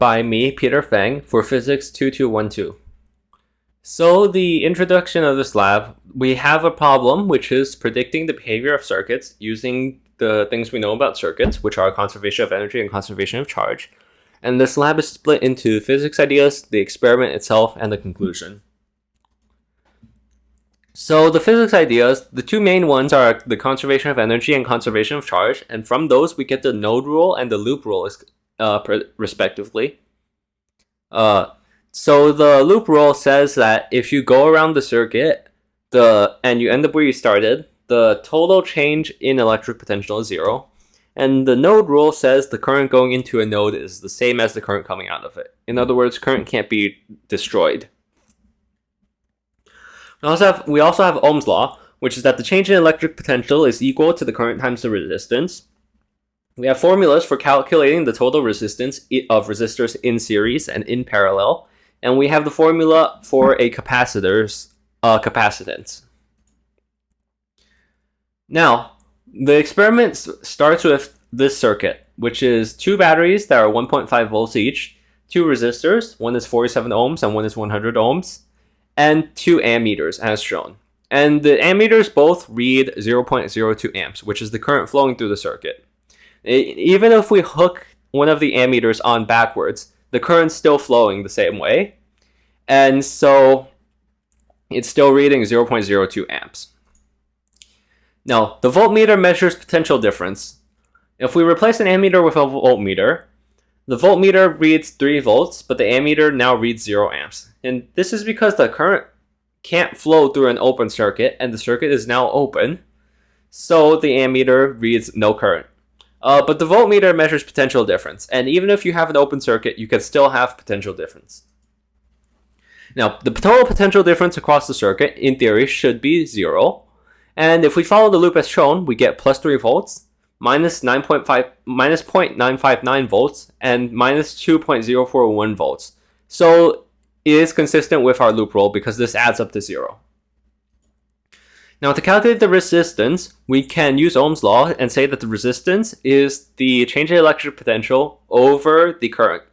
by me, Peter Fang, for Physics 2212. So the introduction of this lab, we have a problem which is predicting the behavior of circuits using the things we know about circuits, which are conservation of energy and conservation of charge. And this lab is split into physics ideas, the experiment itself, and the conclusion. So the physics ideas, the two main ones are the conservation of energy and conservation of charge, and from those we get the node rule and the loop rule respectively. So the loop rule says that if you go around the circuit and you end up where you started, the total change in electric potential is 0. And the node rule says the current going into a node is the same as the current coming out of it. In other words, current can't be destroyed. We also have Ohm's law, which is that the change in electric potential is equal to the current times the resistance. We have formulas for calculating the total resistance of resistors in series and in parallel. And we have the formula for a capacitor's capacitance. Now, the experiment starts with this circuit, which is two batteries that are 1.5 volts each, two resistors, one is 47 ohms and one is 100 ohms, and two ammeters as shown. And the ammeters both read 0.02 amps, which is the current flowing through the circuit. Even if we hook one of the ammeters on backwards, the current's still flowing the same way. And so it's still reading 0.02 amps. Now, the voltmeter measures potential difference. If we replace an ammeter with a voltmeter, the voltmeter reads 3 volts, but the ammeter now reads 0 amps. And this is because the current can't flow through an open circuit, and the circuit is now open, so the ammeter reads no current. But the voltmeter measures potential difference, and even if you have an open circuit, you can still have potential difference. Now, the total potential difference across the circuit, in theory, should be 0. And if we follow the loop as shown, we get plus 3 volts, minus 0.959 volts, and minus 2.041 volts. So it is consistent with our loop rule because this adds up to 0. Now, to calculate the resistance, we can use Ohm's law and say that the resistance is the change in electric potential over the current.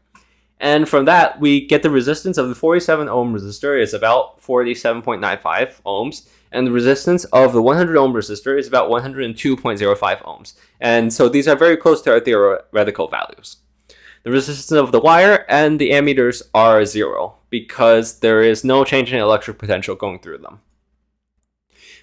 And from that, we get the resistance of the 47 ohm resistor is about 47.95 ohms, and the resistance of the 100 ohm resistor is about 102.05 ohms. And so these are very close to our theoretical values. The resistance of the wire and the ammeters are 0 because there is no change in electric potential going through them.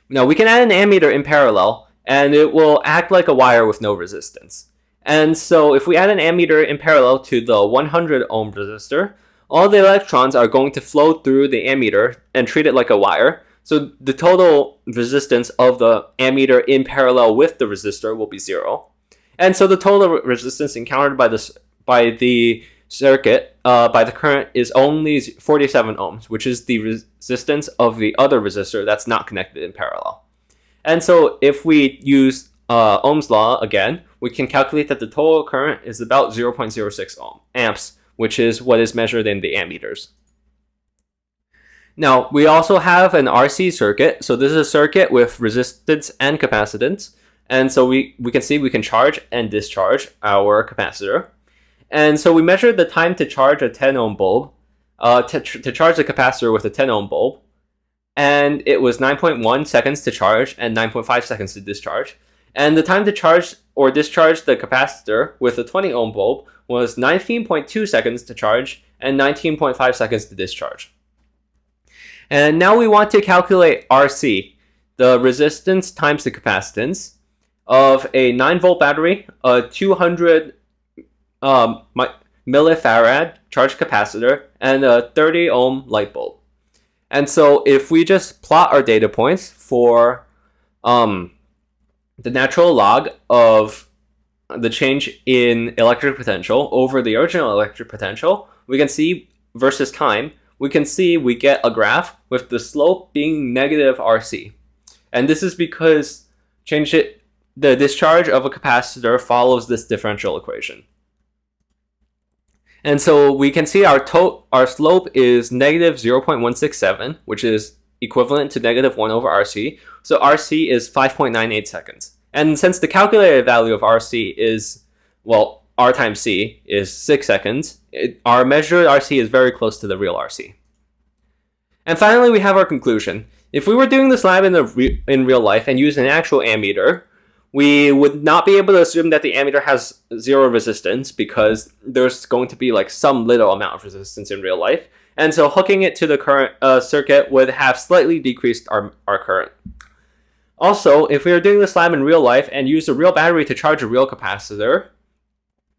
Now, we can add an ammeter in parallel, and it will act like a wire with no resistance. And so if we add an ammeter in parallel to the 100 ohm resistor, all the electrons are going to flow through the ammeter and treat it like a wire. So the total resistance of the ammeter in parallel with the resistor will be 0. And so the total resistance encountered by the circuit, by the current, is only 47 ohms, which is the resistance of the other resistor that's not connected in parallel. And so if we use Ohm's law again, we can calculate that the total current is about 0.06 amps, which is what is measured in the ammeters. Now, we also have an RC circuit. So this is a circuit with resistance and capacitance. And so we can see we can charge and discharge our capacitor. And so we measured the time to charge a 10 ohm bulb, to charge the capacitor with a 10 ohm bulb. And it was 9.1 seconds to charge and 9.5 seconds to discharge. And the time to charge or discharge the capacitor with a 20 ohm bulb was 19.2 seconds to charge and 19.5 seconds to discharge. And now we want to calculate RC, the resistance times the capacitance of a 9 volt battery, a 200 millifarad charged capacitor, and a 30 ohm light bulb. And so if we just plot our data points for the natural log of the change in electric potential over the original electric potential, we can see versus time, we can see we get a graph with the slope being negative RC. And this is because the discharge of a capacitor follows this differential equation. And so we can see our slope is negative 0.167, which is equivalent to negative 1 over RC. So RC is 5.98 seconds. And since the calculated value of RC is, well, R times C is 6 seconds, our measured RC is very close to the real RC. And finally, we have our conclusion. If we were doing this lab in real life and using an actual ammeter, we would not be able to assume that the ammeter has zero resistance because there's going to be like some little amount of resistance in real life. And so hooking it to the current circuit would have slightly decreased our current. Also, if we are doing this lab in real life and use a real battery to charge a real capacitor,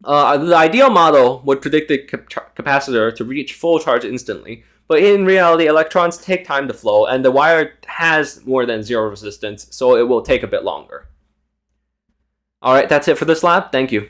the ideal model would predict the capacitor to reach full charge instantly. But in reality, electrons take time to flow, and the wire has more than zero resistance, so it will take a bit longer. Alright, that's it for this lab. Thank you.